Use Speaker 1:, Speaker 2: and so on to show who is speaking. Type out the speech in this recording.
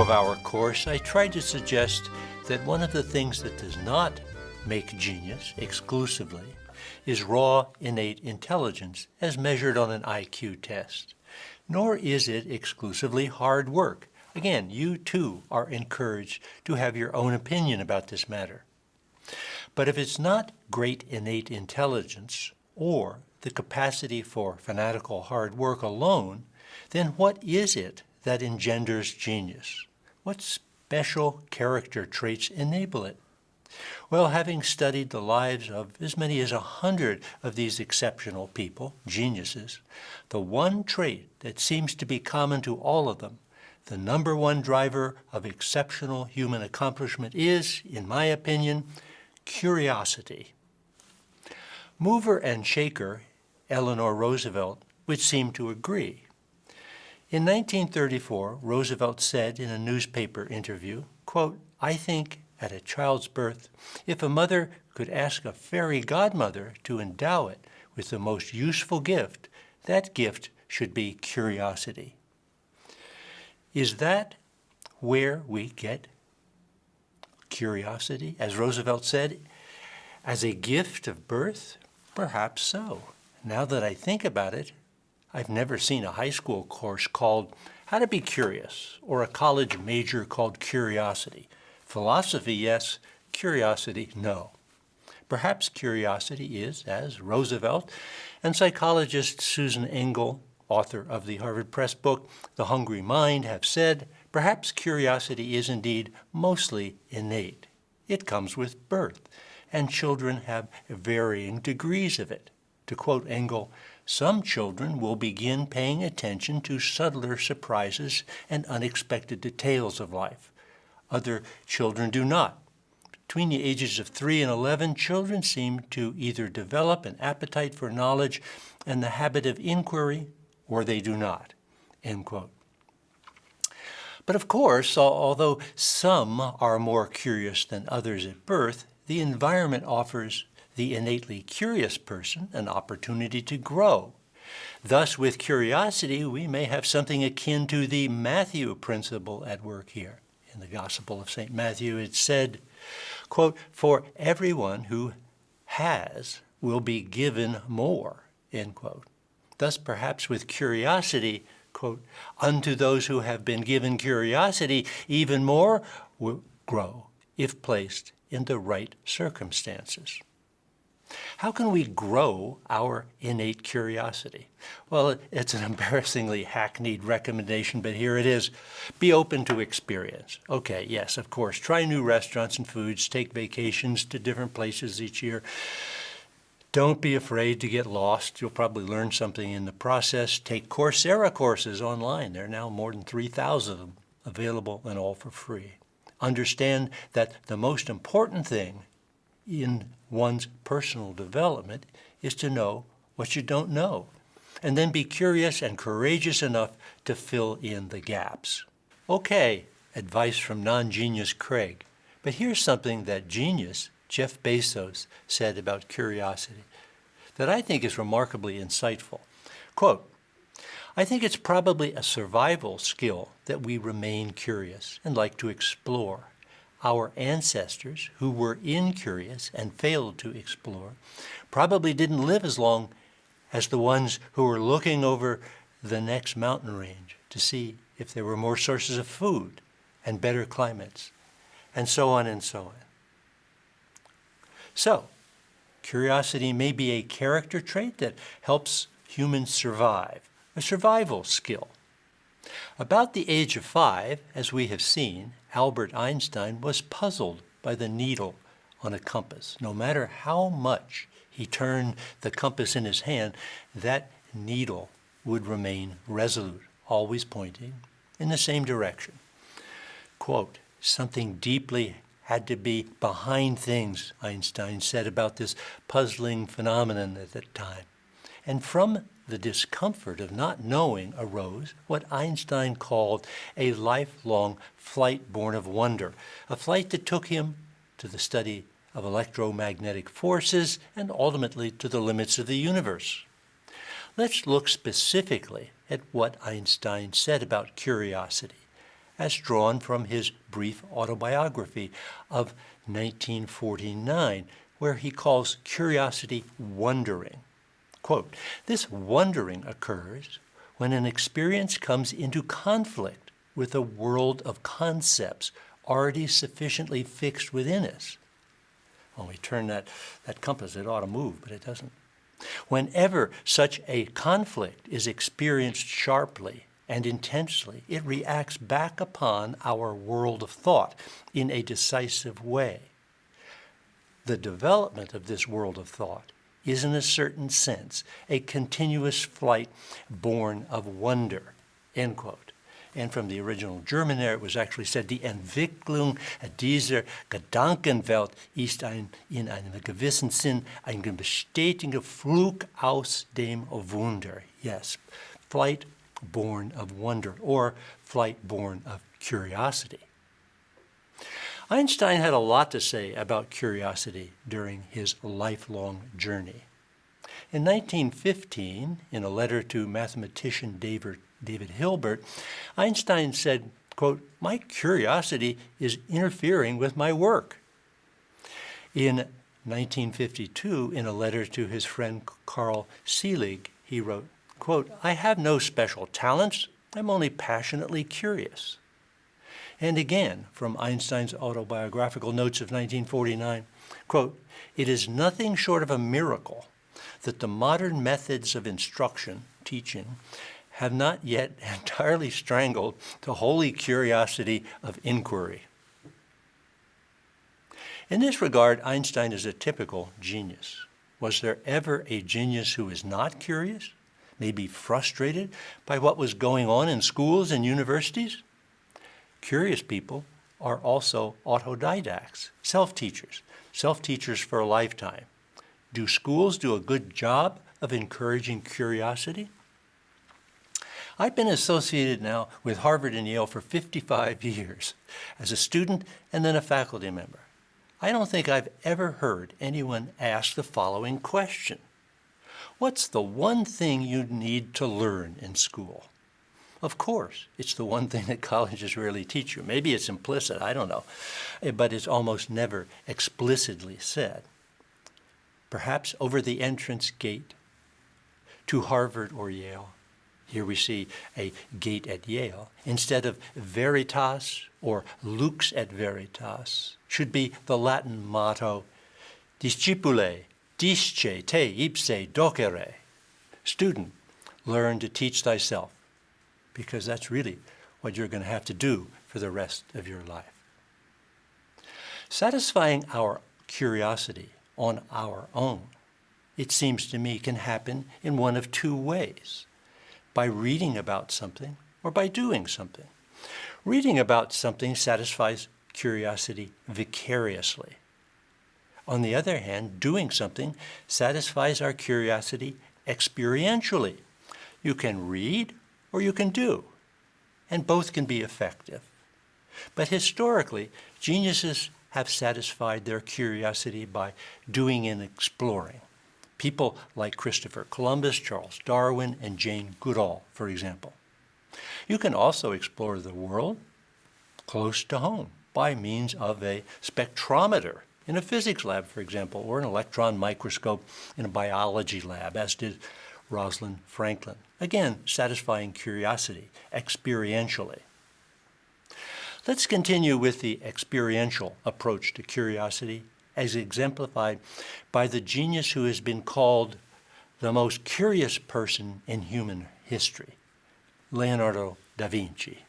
Speaker 1: of our course, I tried to suggest that one of the things that does not make genius exclusively is raw innate intelligence as measured on an IQ test. Nor is it exclusively hard work. Again, you too are encouraged to have your own opinion about this matter. But if it's not great innate intelligence or the capacity for fanatical hard work alone, then what is it that engenders genius? What special character traits enable it? Well, having studied the lives of as many as 100 of these exceptional people, geniuses, the one trait that seems to be common to all of them, the number one driver of exceptional human accomplishment is, in my opinion, curiosity. Mover and shaker Eleanor Roosevelt would seem to agree. In 1934, Roosevelt said in a newspaper interview, quote, "I think at a child's birth, if a mother could ask a fairy godmother to endow it with the most useful gift, that gift should be curiosity." Is that where we get curiosity, as Roosevelt said, as a gift of birth? Perhaps so. Now that I think about it, I've never seen a high school course called How to Be Curious or a college major called Curiosity. Philosophy, yes. Curiosity, no. Perhaps curiosity is, as Roosevelt and psychologist Susan Engel, author of the Harvard Press book, The Hungry Mind, have said, perhaps curiosity is indeed mostly innate. It comes with birth, and children have varying degrees of it. To quote Engel, some children will begin paying attention to subtler surprises and unexpected details of life. Other children do not. Between the ages of 3 and 11, children seem to either develop an appetite for knowledge and the habit of inquiry, or they do not, end quote. But of course, although some are more curious than others at birth, the environment offers the innately curious person an opportunity to grow. Thus, with curiosity, we may have something akin to the Matthew principle at work here. In the Gospel of St. Matthew, it's said, quote, "For everyone who has will be given more," end quote. Thus, perhaps with curiosity, quote, "unto those who have been given curiosity, even more will grow if placed in the right circumstances." How can we grow our innate curiosity? Well, it's an embarrassingly hackneyed recommendation, but here it is. Be open to experience. Okay, yes, of course. Try new restaurants and foods. Take vacations to different places each year. Don't be afraid to get lost. You'll probably learn something in the process. Take Coursera courses online. There are now more than 3,000 of them available and all for free. Understand that the most important thing in one's personal development is to know what you don't know, and then be curious and courageous enough to fill in the gaps. Okay, advice from non-genius Craig, but here's something that genius Jeff Bezos said about curiosity that I think is remarkably insightful. Quote, "I think it's probably a survival skill that we remain curious and like to explore. Our ancestors, who were incurious and failed to explore, probably didn't live as long as the ones who were looking over the next mountain range to see if there were more sources of food and better climates, and so on and so on." So, curiosity may be a character trait that helps humans survive, a survival skill. About the age of 5, as we have seen, Albert Einstein was puzzled by the needle on a compass. No matter how much he turned the compass in his hand, that needle would remain resolute, always pointing in the same direction. Quote, "Something deeply had to be behind things," Einstein said about this puzzling phenomenon at that time. And from the discomfort of not knowing arose what Einstein called a lifelong flight born of wonder, a flight that took him to the study of electromagnetic forces and ultimately to the limits of the universe. Let's look specifically at what Einstein said about curiosity as drawn from his brief autobiography of 1949, where he calls curiosity wondering. Quote, "This wondering occurs when an experience comes into conflict with a world of concepts already sufficiently fixed within us." When we turn that compass, it ought to move, but it doesn't. Whenever such a conflict is experienced sharply and intensely, it reacts back upon our world of thought in a decisive way. The development of this world of thought is, in a certain sense, a continuous flight born of wonder, end quote. And from the original German there, it was actually said, die Entwicklung dieser Gedankenwelt ist in einem gewissen Sinn ein bestetiger Flug aus dem Wunder. Yes, flight born of wonder, or flight born of curiosity. Einstein had a lot to say about curiosity during his lifelong journey. In 1915, in a letter to mathematician David Hilbert, Einstein said, quote, "My curiosity is interfering with my work." In 1952, in a letter to his friend Carl Selig, he wrote, quote, "I have no special talents. I'm only passionately curious." And again, from Einstein's autobiographical notes of 1949, quote, "It is nothing short of a miracle that the modern methods of instruction, teaching, have not yet entirely strangled the holy curiosity of inquiry." In this regard, Einstein is a typical genius. Was there ever a genius who is not curious, maybe frustrated by what was going on in schools and universities? Curious people are also autodidacts, self-teachers for a lifetime. Do schools do a good job of encouraging curiosity? I've been associated now with Harvard and Yale for 55 years as a student and then a faculty member. I don't think I've ever heard anyone ask the following question: what's the one thing you need to learn in school? Of course, it's the one thing that colleges rarely teach you. Maybe it's implicit, I don't know, but it's almost never explicitly said. Perhaps over the entrance gate to Harvard or Yale, here we see a gate at Yale, instead of veritas or lux et veritas, should be the Latin motto, discipule, disce te ipse docere. Student, learn to teach thyself, because that's really what you're going to have to do for the rest of your life. Satisfying our curiosity on our own, it seems to me, can happen in one of two ways: by reading about something or by doing something. Reading about something satisfies curiosity vicariously. On the other hand, doing something satisfies our curiosity experientially. You can read or you can do, and both can be effective. But historically, geniuses have satisfied their curiosity by doing and exploring. People like Christopher Columbus, Charles Darwin, and Jane Goodall, for example. You can also explore the world close to home by means of a spectrometer in a physics lab, for example, or an electron microscope in a biology lab, as did Rosalind Franklin. Again, satisfying curiosity experientially. Let's continue with the experiential approach to curiosity, as exemplified by the genius who has been called the most curious person in human history, Leonardo da Vinci.